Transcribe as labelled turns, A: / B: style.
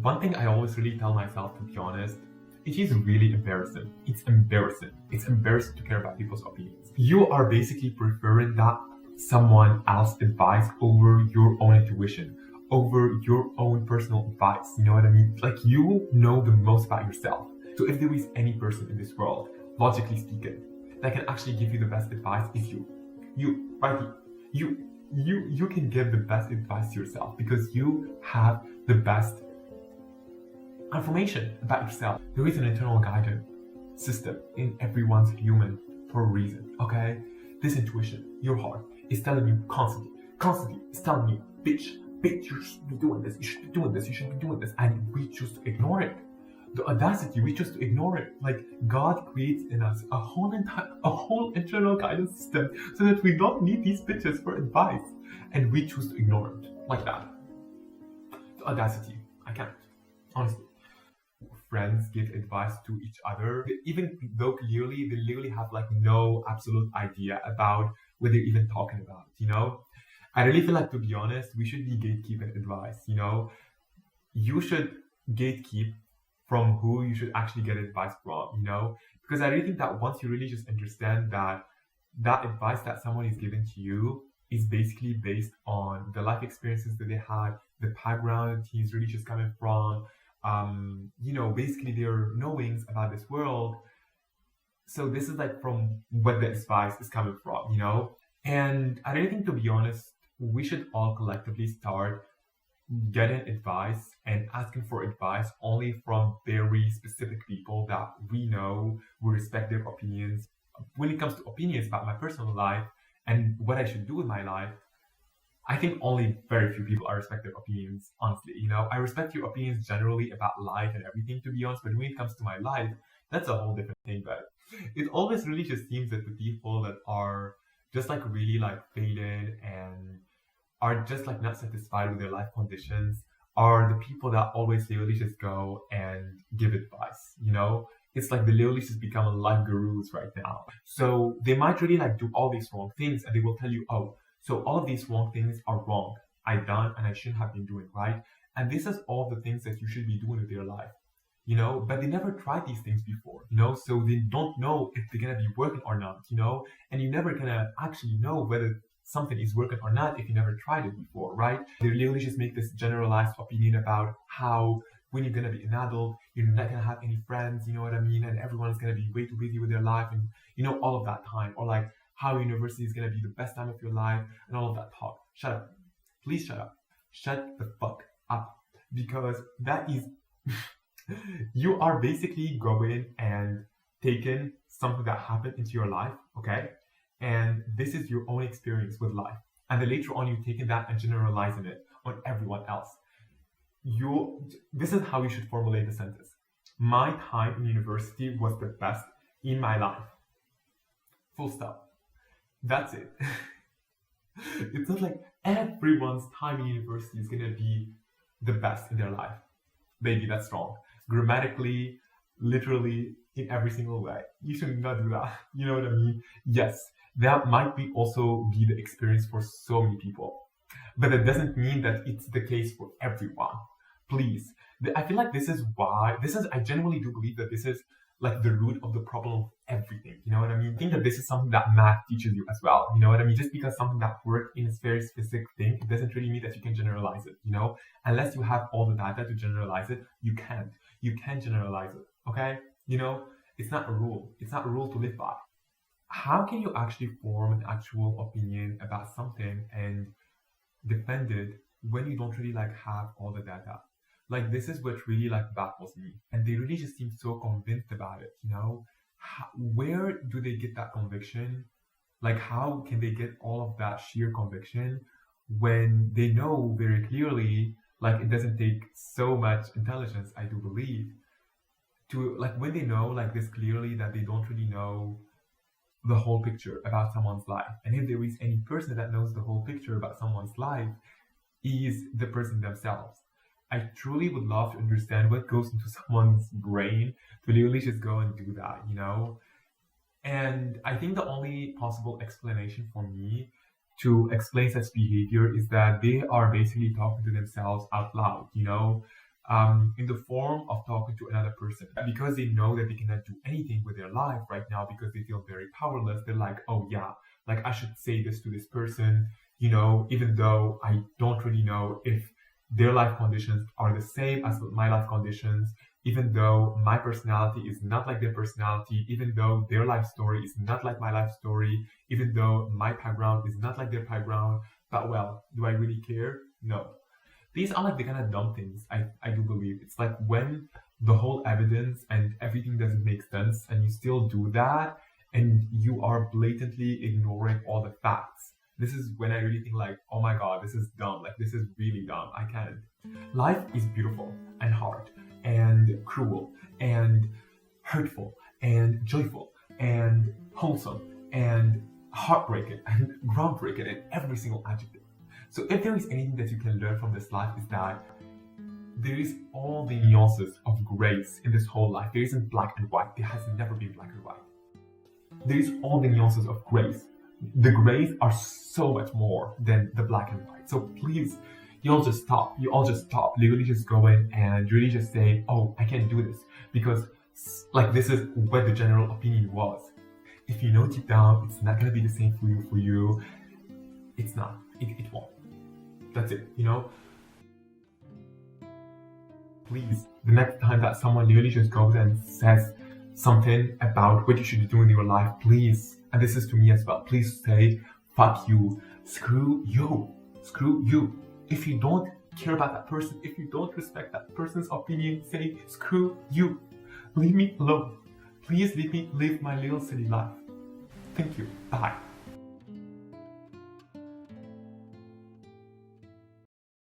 A: One thing I always really tell myself, to be honest, it is really embarrassing. It's embarrassing. It's embarrassing to care about people's opinions. You are basically preferring that someone else's advice over your own intuition, over your own personal advice. You know what I mean? Like, you know the most about yourself. So if there is any person in this world, logically speaking, that can actually give you the best advice, it's you. You can give the best advice to yourself because you have the best information about yourself. There is an internal guidance system in everyone's human for a reason, okay? This intuition, your heart, is telling you constantly, it's telling you, bitch, you should be doing this, you should be doing this, you should be doing this, and we choose to ignore it. The audacity, we choose to ignore it. Like, God creates in us a whole internal guidance system so that we don't need these bitches for advice, and we choose to ignore it like that. The audacity, I can't, honestly. Friends give advice to each other, even though clearly they literally have like no absolute idea about what they're even talking about, you know? I really feel like, to be honest, we should be gatekeeping advice, you know? You should gatekeep from who you should actually get advice from, you know? Because I really think that once you really just understand that that advice that someone is giving to you is basically based on the life experiences that they had, the background he's really just coming from, you know, basically their knowings about this world. So this is like from what the advice is coming from, you know? And I really think, to be honest, we should all collectively start getting advice and asking for advice only from very specific people that we know, we respect their opinions. When it comes to opinions about my personal life and what I should do with my life, I think only very few people I respect their opinions, honestly. You know, I respect your opinions generally about life and everything, to be honest, but when it comes to my life, that's a whole different thing. But it always really just seems that the people that are just like really like faded and are just like not satisfied with their life conditions are the people that always literally just go and give advice, you know? It's like they literally just become life gurus right now. So they might really like do all these wrong things and they will tell you, oh, so all of these wrong things are wrong. I done and I shouldn't have been doing, right? And this is all the things that you should be doing with your life, you know? But they never tried these things before, you know? So they don't know if they're gonna be working or not, you know? And you're never gonna actually know whether something is working or not if you never tried it before, right? They literally just make this generalized opinion about how when you're gonna be an adult, you're not gonna have any friends, you know what I mean? And everyone's gonna be way too busy with their life and, you know, all of that time. Or like how university is gonna be the best time of your life and all of that talk. Shut up. Please shut up. Shut the fuck up. Because that is, you are basically going and taking something that happened into your life, okay? And this is your own experience with life. And then later on, you're taking that and generalizing it on everyone else. This is how you should formulate the sentence. My time in university was the best in my life. Full stop. That's it. It's not like everyone's time in university is gonna be the best in their life. Baby, that's wrong. Grammatically, literally, in every single way. You should not do that. You know what I mean? Yes, that might be also be the experience for so many people. But that doesn't mean that it's the case for everyone. Please. I feel like I genuinely do believe that this is like the root of the problem of everything. You know what I mean? I think that this is something that math teaches you as well. You know what I mean? Just because something that worked in a very specific thing, it doesn't really mean that you can generalize it, you know? Unless you have all the data to generalize it, you can't. You can't generalize it, okay? You know, it's not a rule. It's not a rule to live by. How can you actually form an actual opinion about something and defend it when you don't really like have all the data? Like, this is what really like baffles me. And they really just seem so convinced about it, you know? Where do they get that conviction? Like, how can they get all of that sheer conviction when they know very clearly, like, it doesn't take so much intelligence, I do believe, to, like, when they know, like, this clearly that they don't really know the whole picture about someone's life. And if there is any person that knows the whole picture about someone's life, is the person themselves. I truly would love to understand what goes into someone's brain to literally just go and do that, you know? And I think the only possible explanation for me to explain such behavior is that they are basically talking to themselves out loud, you know? in the form of talking to another person. Because they know that they cannot do anything with their life right now because they feel very powerless, they're like, oh yeah, like I should say this to this person, you know, even though I don't really know if their life conditions are the same as my life conditions, even though my personality is not like their personality, even though their life story is not like my life story, even though my background is not like their background. But well, do I really care? No. These are like the kind of dumb things I do believe. It's like when the whole evidence and everything doesn't make sense and you still do that and you are blatantly ignoring all the facts. This is when I really think like, oh my god, this is dumb. Like this is really dumb. I can't. Life is beautiful and hard and cruel and hurtful and joyful and wholesome and heartbreaking and groundbreaking and every single adjective. So if there is anything that you can learn from this life is that there is all the nuances of grace in this whole life. There isn't black and white. There has never been black and white. There is all the nuances of grace. The grays are so much more than the black and white. So please, you all just stop. You all just stop. Literally just go in and really just say, oh, I can't do this. Because like this is what the general opinion was. If you know deep down, it's not going to be the same for you. It's not. It won't. That's it, you know? Please, the next time that someone literally just goes and says something about what you should do in your life, please, and this is to me as well, please say, fuck you, screw you, screw you. If you don't care about that person, if you don't respect that person's opinion, say, screw you. Leave me alone. Please leave me live my little silly life. Thank you. Bye.